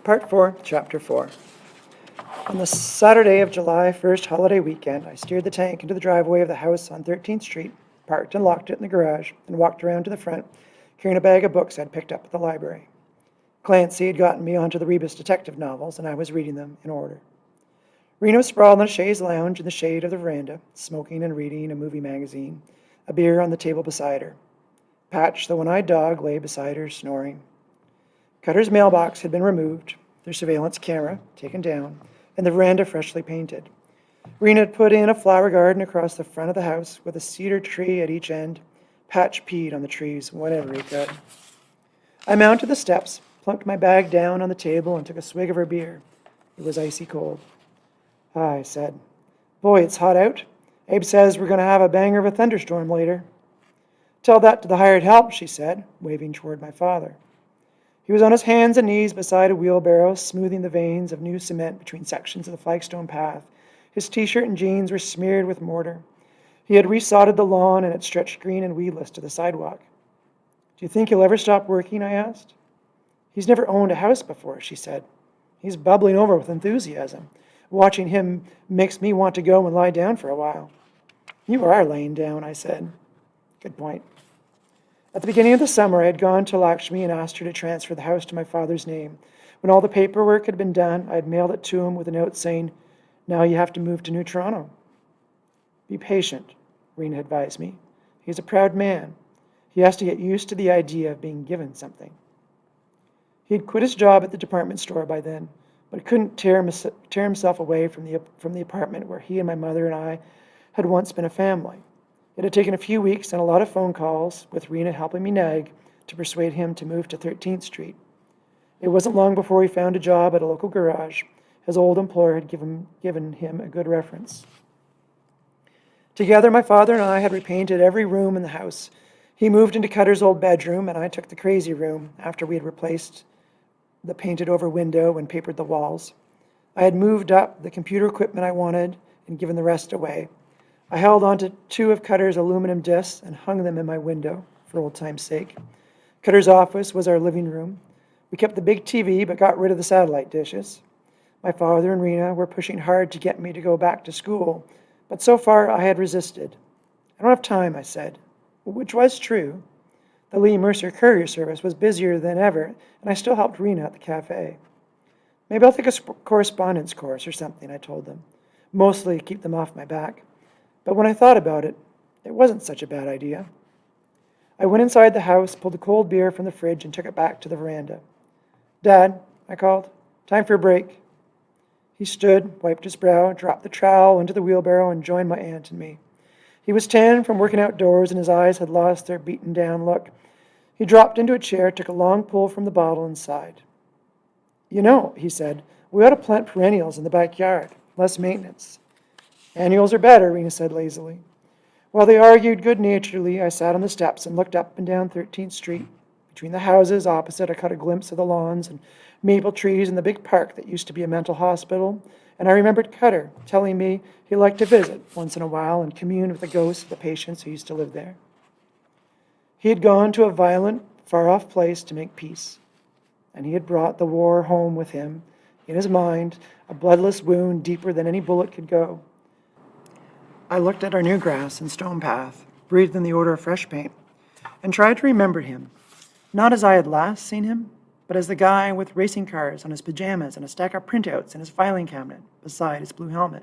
Part 4, Chapter 4. On the Saturday of July 1st holiday weekend, I steered the tank into the driveway of the house on 13th Street, parked and locked it in the garage, and walked around to the front, carrying a bag of books I'd picked up at the library. Clancy had gotten me onto the Rebus detective novels, and I was reading them in order. Rena was sprawled on a chaise lounge in the shade of the veranda, smoking and reading a movie magazine, a beer on the table beside her. Patch, the one-eyed dog, lay beside her, snoring. Cutter's mailbox had been removed, their surveillance camera taken down, and the veranda freshly painted. Rena had put in a flower garden across the front of the house with a cedar tree at each end. Patch peed on the trees whenever he could. I mounted the steps, plunked my bag down on the table, and took a swig of her beer. It was icy cold. I said, "Boy, it's hot out. Abe says we're going to have a banger of a thunderstorm later." "Tell that to the hired help," she said, waving toward my father. He was on his hands and knees beside a wheelbarrow, smoothing the veins of new cement between sections of the flagstone path. His t-shirt and jeans were smeared with mortar. He had resodded the lawn, and it stretched green and weedless to the sidewalk. "Do you think he'll ever stop working?" I asked. "He's never owned a house before," she said. "He's bubbling over with enthusiasm. Watching him makes me want to go and lie down for a while." "You are laying down," I said. "Good point." At the beginning of the summer, I had gone to Lakshmi and asked her to transfer the house to my father's name. When all the paperwork had been done, I had mailed it to him with a note saying, "Now you have to move to New Toronto." "Be patient," Rena advised me. "He's a proud man. He has to get used to the idea of being given something." He had quit his job at the department store by then, but couldn't tear himself away from the apartment where he and my mother and I had once been a family. It had taken a few weeks and a lot of phone calls, with Rena helping me nag, to persuade him to move to 13th Street. It wasn't long before he found a job at a local garage. His old employer had given him a good reference. Together, my father and I had repainted every room in the house. He moved into Cutter's old bedroom, and I took the crazy room after we had replaced the painted-over window and papered the walls. I had moved up the computer equipment I wanted and given the rest away. I held onto 2 of Cutter's aluminum discs and hung them in my window, for old time's sake. Cutter's office was our living room. We kept the big TV, but got rid of the satellite dishes. My father and Rena were pushing hard to get me to go back to school, but so far I had resisted. "I don't have time," I said, which was true. The Lee Mercer courier service was busier than ever, and I still helped Rena at the cafe. "Maybe I'll take a correspondence course or something," I told them, mostly to keep them off my back. But when I thought about it, it wasn't such a bad idea. I went inside the house, pulled a cold beer from the fridge, and took it back to the veranda. "Dad," I called, "time for a break." He stood, wiped his brow, dropped the trowel into the wheelbarrow, and joined my aunt and me. He was tan from working outdoors, and his eyes had lost their beaten-down look. He dropped into a chair, took a long pull from the bottle, and sighed. "You know," he said, "we ought to plant perennials in the backyard. Less maintenance." "Annuals are better," Rena said lazily. While they argued good-naturedly, I sat on the steps and looked up and down 13th Street. Between the houses opposite, I caught a glimpse of the lawns and maple trees in the big park that used to be a mental hospital, and I remembered Cutter telling me he liked to visit once in a while and commune with the ghosts of the patients who used to live there. He had gone to a violent, far-off place to make peace, and he had brought the war home with him, in his mind, a bloodless wound deeper than any bullet could go. I looked at our new grass and stone path, breathed in the odor of fresh paint, and tried to remember him, not as I had last seen him, but as the guy with racing cars on his pajamas and a stack of printouts in his filing cabinet beside his blue helmet.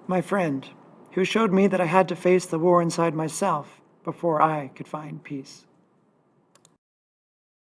My friend, who showed me that I had to face the war inside myself before I could find peace.